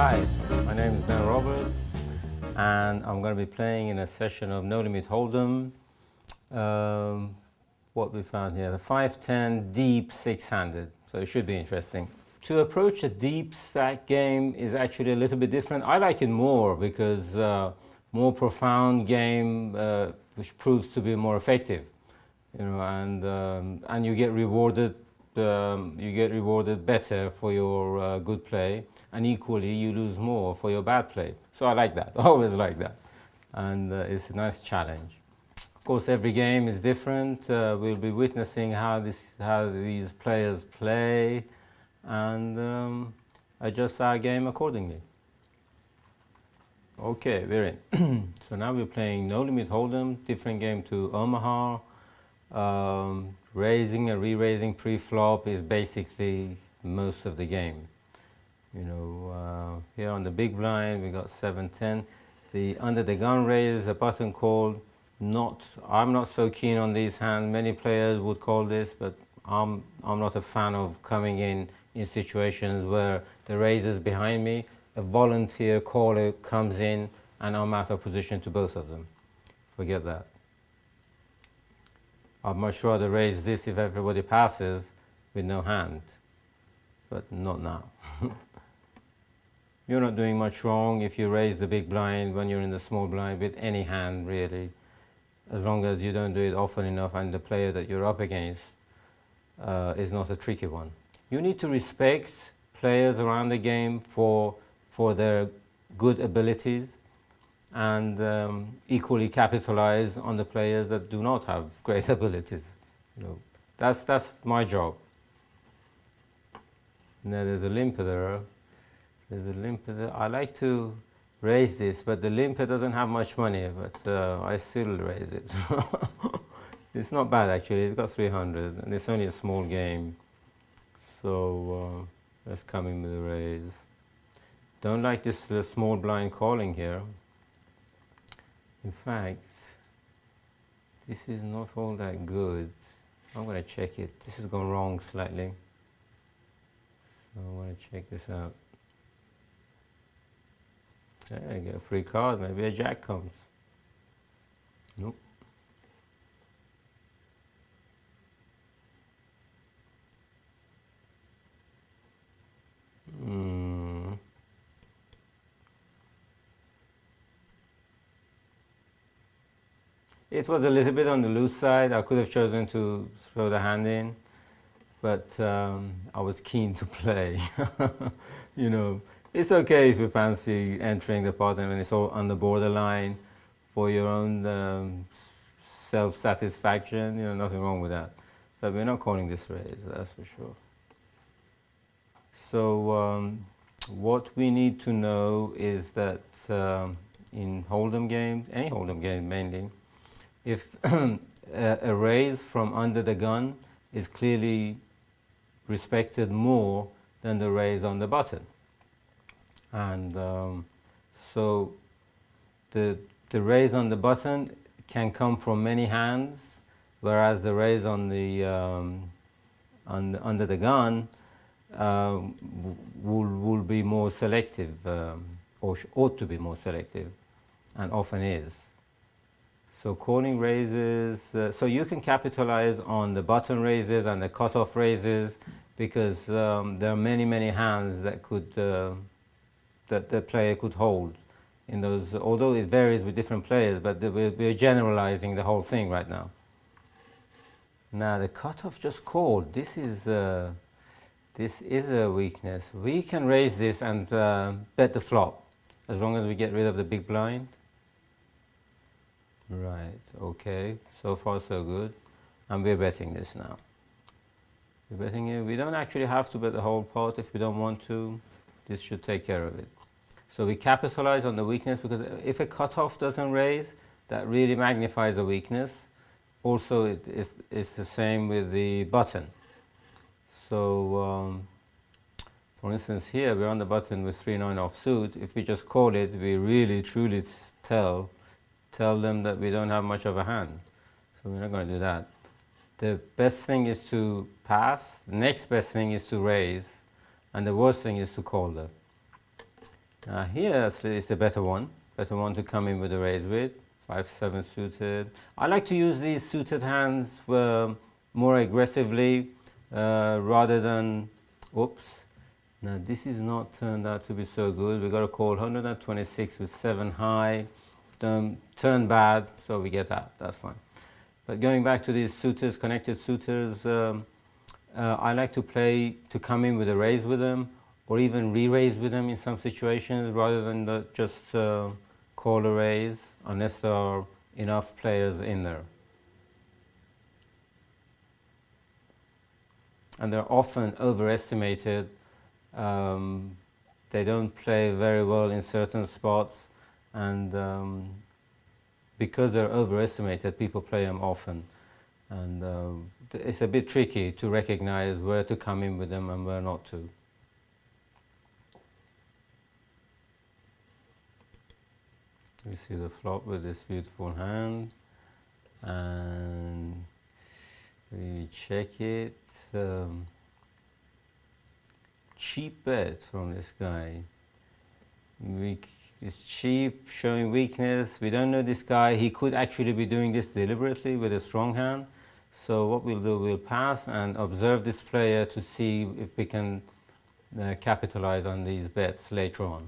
Hi, my name is Ben Roberts, and I'm going to be playing in a session of No Limit Hold'em. What we found here, the 5-10 deep six-handed, so it should be interesting. To approach a deep stack game is actually a little bit different. I like it more because more profound game, which proves to be more effective, you know, and you get rewarded. You get rewarded better for your good play, and equally you lose more for your bad play. So I like that. I always like that, and it's a nice challenge. Of course, every game is different. We'll be witnessing how these players play, and adjust our game accordingly. Okay, we're in. So now we're playing No Limit Hold'em, different game to Omaha. Raising and re-raising pre-flop is basically most of the game. You know, here on the big blind we got 7-10. The under the gun raise, a button call. I'm not so keen on these hands. Many players would call this, but I'm not a fan of coming in situations where the raise is behind me. A volunteer caller comes in and I'm out of position to both of them. Forget that. I'd much rather raise this if everybody passes with no hand, but not now. You're not doing much wrong if you raise the big blind when you're in the small blind with any hand, really, as long as you don't do it often enough and the player that you're up against is not a tricky one. You need to respect players around the game for their good abilities, and equally capitalize on the players that do not have great abilities. You know, that's my job. Now there's a limper there. There's a limper there. I like to raise this, but the limper doesn't have much money, but I still raise it. It's not bad actually. It's got 300, and it's only a small game. So let's come in with a raise. Don't like this small blind calling here. In fact, this is not all that good. I'm going to check it. This has gone wrong slightly. So I want to check this out. Okay, I get a free card. Maybe a jack comes. Nope. It was a little bit on the loose side. I could have chosen to throw the hand in, but I was keen to play. You know, it's okay if you fancy entering the pot and it's all on the borderline for your own self-satisfaction. You know, nothing wrong with that. But we're not calling this raise, that's for sure. So what we need to know is that in Hold'em games, any Hold'em game mainly, if a raise from under the gun is clearly respected more than the raise on the button, and so the raise on the button can come from many hands, whereas the raise on the under the gun will be more selective, or ought to be more selective, and often is. So calling raises, so you can capitalize on the button raises and the cutoff raises, because there are many hands that could that the player could hold in those. Although it varies with different players, but we're generalizing the whole thing right now. Now the cutoff just called. This is a weakness. We can raise this and bet the flop, as long as we get rid of the big blind. Right, okay, so far so good. And we're betting this now. We're betting it. We don't actually have to bet the whole pot if we don't want to. This should take care of it. So we capitalize on the weakness, because if a cutoff doesn't raise, that really magnifies the weakness. Also, it's the same with the button. So, for instance, here we're on the button with 3-9 offsuit. If we just call it, we really truly tell them that we don't have much of a hand. So we're not going to do that. The best thing is to pass. The next best thing is to raise, and the worst thing is to call them. Here it's the better one to come in with a raise with 5-7 suited. I like to use these suited hands more aggressively rather than, oops. Now this is not turned out to be so good. We got to call 126 with 7 high, turn bad, so we get out. That's fine. But going back to these suitors, connected suitors, I like to come in with a raise with them, or even re-raise with them in some situations, rather than just call a raise, unless there are enough players in there. And they're often overestimated. They don't play very well in certain spots, and because they're overestimated, people play them often. And it's a bit tricky to recognize where to come in with them and where not to. We see the flop with this beautiful hand, and we check it. Cheap bet from this guy. It's cheap, showing weakness. We don't know this guy. He could actually be doing this deliberately with a strong hand. So what we'll do, we'll pass and observe this player to see if we can capitalize on these bets later on.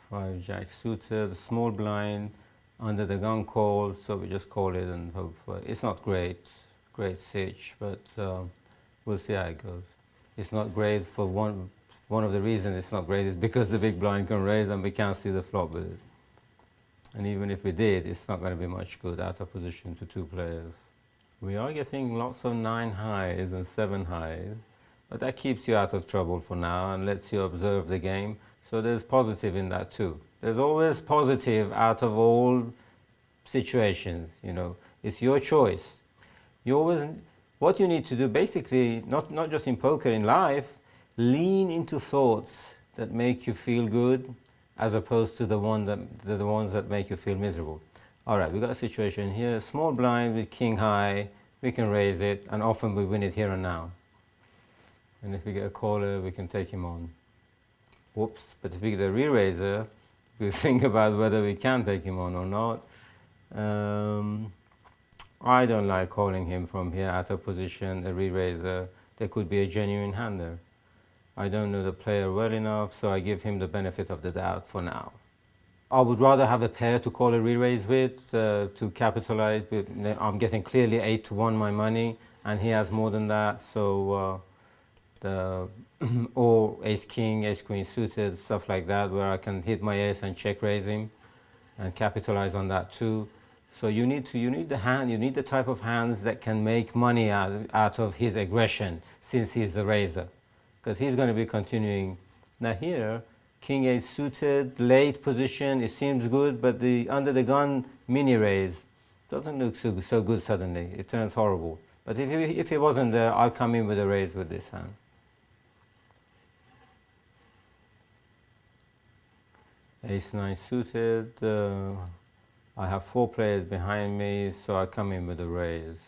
5 jack suited, small blind, under the gun call, so we just call it and hope for it. It's not great sitch, but we'll see how it goes. It's not great for one of the reasons it's not great is because the big blind can raise and we can't see the flop with it. And even if we did, it's not going to be much good out of position to 2 players. We are getting lots of 9 highs and 7 highs, but that keeps you out of trouble for now and lets you observe the game. So there's positive in that too. There's always positive out of all situations, you know. It's your choice. What you need to do basically, not just in poker, in life, lean into thoughts that make you feel good as opposed to the ones that make you feel miserable. All right, we got a situation here, small blind with king high, we can raise it, and often we win it here and now. And if we get a caller, we can take him on. Whoops, but if we get a re-raiser, we think about whether we can take him on or not. I don't like calling him from here out of position, a re-raiser. There could be a genuine hand there. I don't know the player well enough, so I give him the benefit of the doubt for now. I would rather have a pair to call a re-raise with, to capitalize with. I'm getting clearly 8-1 my money, and he has more than that, so or ace king, ace queen suited, stuff like that, where I can hit my ace and check raise him and capitalize on that too. So you need the type of hands that can make money out of his aggression, since he's the raiser, because he's going to be continuing. Now here, king 8 suited, late position, it seems good, but the under the gun mini raise doesn't look so good suddenly. It turns horrible. But if he wasn't there, I'll come in with a raise with this hand. Ace 9 suited, I have 4 players behind me, so I come in with a raise.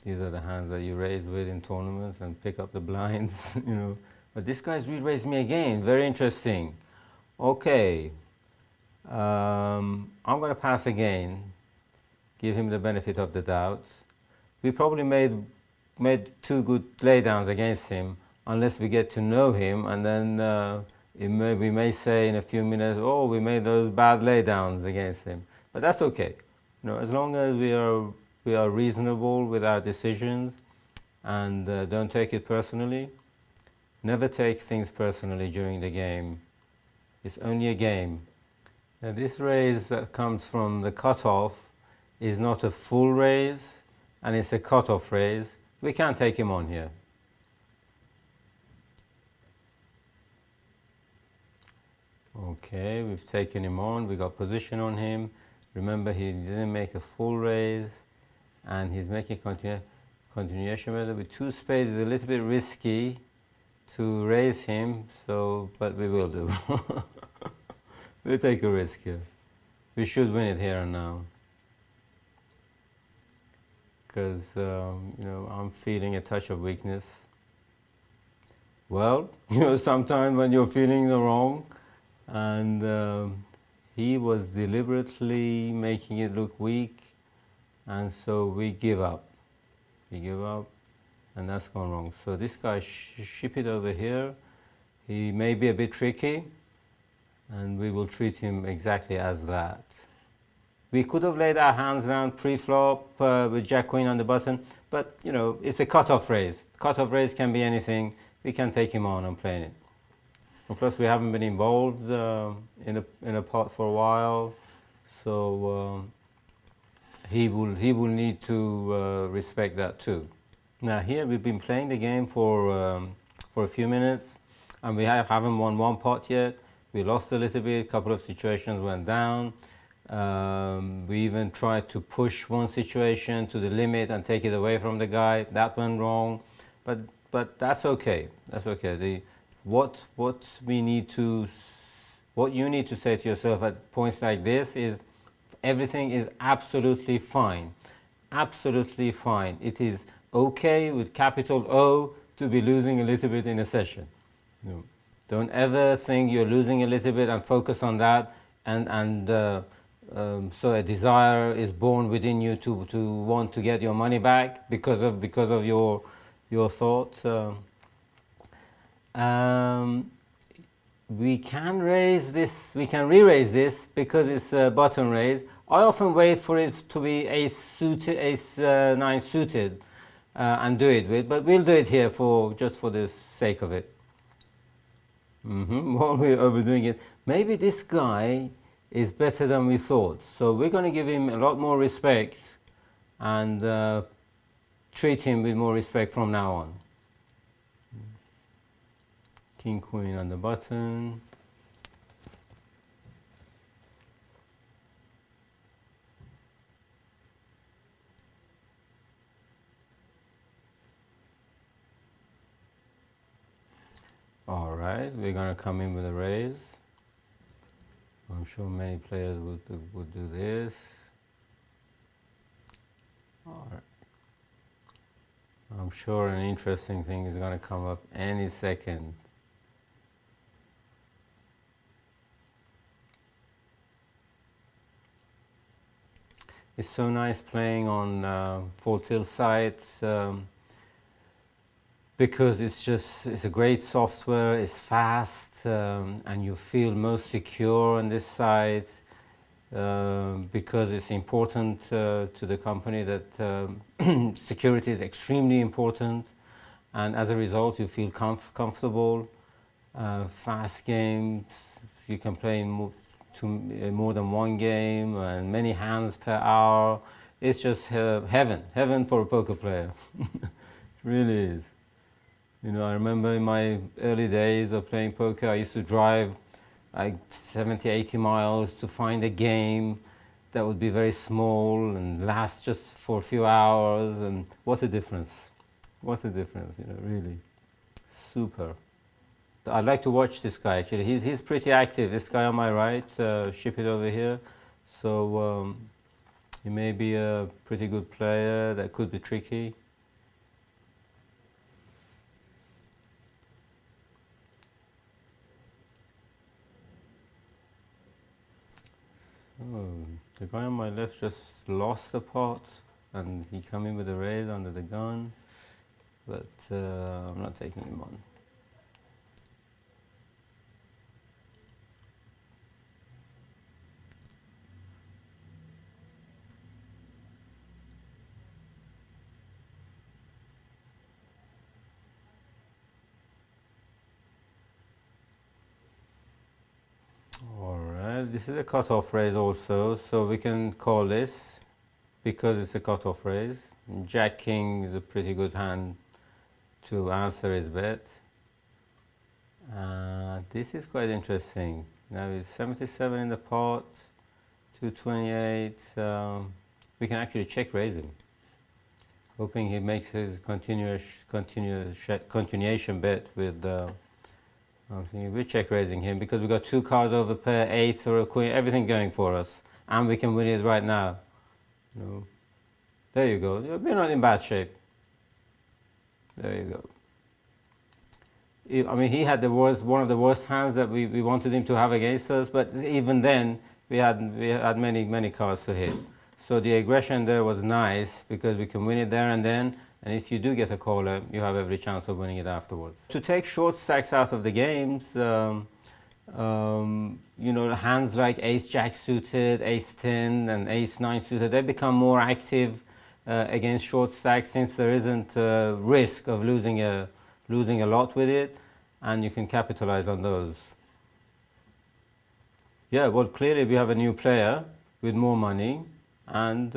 These are the hands that you raise with in tournaments and pick up the blinds, you know. But this guy's re-raised me again, very interesting. Okay, I'm going to pass again, give him the benefit of the doubt. We probably made 2 good laydowns against him, unless we get to know him, and then we may say in a few minutes, oh, we made those bad laydowns against him. But that's okay. You know, as long as we are reasonable with our decisions and don't take it personally. Never take things personally during the game. It's only a game. Now this raise that comes from the cutoff is not a full raise, and it's a cutoff raise. We can't take him on here. Okay, we've taken him on, we got position on him. Remember, he didn't make a full raise, and he's making continuation method with 2 spades. Is a little bit risky to raise him, but we will do. We'll take a risk here. We should win it here and now. because you know, I'm feeling a touch of weakness. Well, you know, sometimes when you're feeling the wrong, and he was deliberately making it look weak, and so we give up. We give up, and that's gone wrong. So this guy ship it over here. He may be a bit tricky, and we will treat him exactly as that. We could have laid our hands down pre-flop with Jack Queen on the button, but you know, it's a cutoff raise. Cutoff raise can be anything. We can take him on and play it. And plus, we haven't been involved in a pot for a while, so he will need to respect that too. Now here we've been playing the game for a few minutes, and we haven't won one pot yet. We lost a little bit. A couple of situations went down. We even tried to push one situation to the limit and take it away from the guy. That went wrong, but that's okay. That's okay. What you need to say to yourself at points like this is everything is absolutely fine. Absolutely fine. It is okay with capital O to be losing a little bit in a session. You know, don't ever think you're losing a little bit and focus on that, so a desire is born within you to want to get your money back because of your thoughts. We can raise this, we can re-raise this because it's a button raise. I often wait for it to be ace suited, ace 9 suited, and do it with, but we'll do it here just for the sake of it. While we're overdoing it, maybe this guy is better than we thought, so we're going to give him a lot more respect and treat him with more respect from now on. King Queen on the button. All right, we're going to come in with a raise. I'm sure many players would do this. All right. I'm sure an interesting thing is going to come up any second. It's so nice playing on full tilt sites because it's a great software, it's fast, and you feel most secure on this site because it's important to the company that security is extremely important, and as a result you feel comfortable. Fast games, you can play more than one game and many hands per hour. It's just heaven for a poker player. It really is. You know, I remember in my early days of playing poker, I used to drive like 70, 80 miles to find a game that would be very small and last just for a few hours, and what a difference. What a difference, you know, really. Super. I'd like to watch this guy actually. He's pretty active. This guy on my right, ship it over here. So he may be a pretty good player. That could be tricky. Oh, the guy on my left just lost the pot, and he came in with a raise under the gun, but I'm not taking him on. This is a cutoff raise also, so we can call this because it's a cutoff raise. Jack King is a pretty good hand to answer his bet. This is quite interesting. Now it's 77 in the pot, 228. We can actually check raise him, hoping he makes his continuation bet with. I'm thinking we're check raising him because we've got two cards over pair, eighth or a queen, everything going for us, and we can win it right now. You know. There you go. We're not in bad shape. There you go. I mean, he had one of the worst hands that we wanted him to have against us, but even then, we had many cards to hit. So the aggression there was nice because we can win it there and then, and if you do get a caller, you have every chance of winning it afterwards. To take short stacks out of the games, you know, hands like ace-jack suited, ace-10 and ace-9 suited, they become more active against short stacks since there isn't risk of losing a lot with it, and you can capitalize on those. Yeah, well, clearly we have a new player with more money and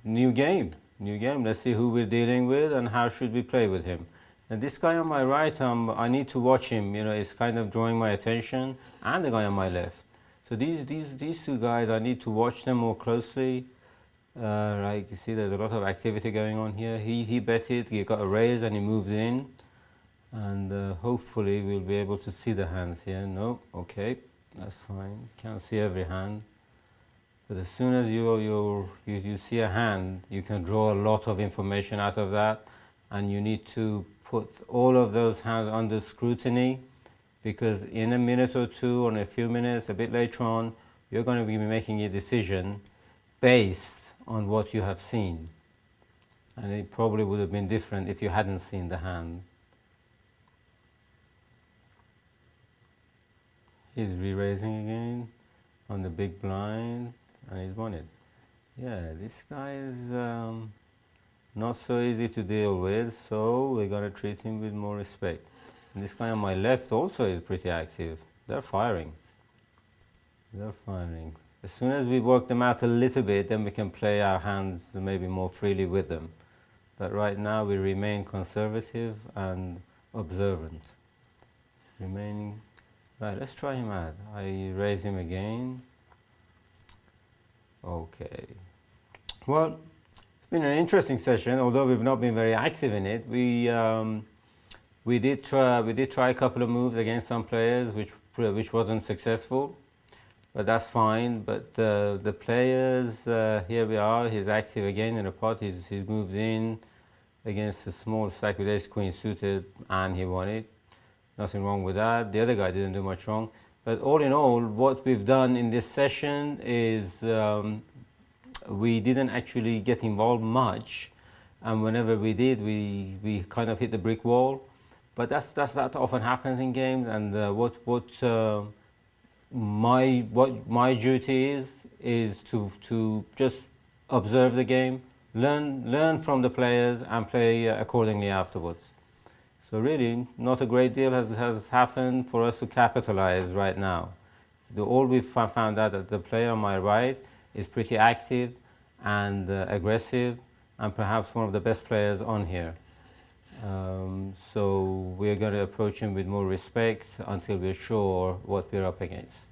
new game. Let's see who we're dealing with and how should we play with him. And this guy on my right, I need to watch him. You know, it's kind of drawing my attention, and the guy on my left. So these two guys, I need to watch them more closely. Like you see, there's a lot of activity going on here. He betted, he got a raise, and he moved in. And hopefully we'll be able to see the hands here. No, okay, that's fine. Can't see every hand. But as soon as you see a hand, you can draw a lot of information out of that, and you need to put all of those hands under scrutiny, because in a minute or two, or in a few minutes, a bit later on, you're going to be making a decision based on what you have seen. And it probably would have been different if you hadn't seen the hand. He's re-raising again on the big blind, and he's won it. Yeah, this guy is not so easy to deal with, so we're going to treat him with more respect. And this guy on my left also is pretty active. They're firing. They're firing. As soon as we work them out a little bit, then we can play our hands maybe more freely with them. But right now we remain conservative and observant. Remaining. Right, let's try him out. I raise him again. Okay. Well, it's been an interesting session, although we've not been very active in it. We did try a couple of moves against some players, which wasn't successful, but that's fine. But the players, here we are. He's active again in the pot. He's moved in against a small stack with ace queen suited, and he won it. Nothing wrong with that. The other guy didn't do much wrong. But all in all, what we've done in this session is we didn't actually get involved much, and whenever we did, we kind of hit the brick wall. But that often happens in games. And what my duty is to just observe the game, learn from the players, and play accordingly afterwards. So really, not a great deal has happened for us to capitalize right now. All we've found out that the player on my right is pretty active and aggressive, and perhaps one of the best players on here. So we're going to approach him with more respect until we're sure what we're up against.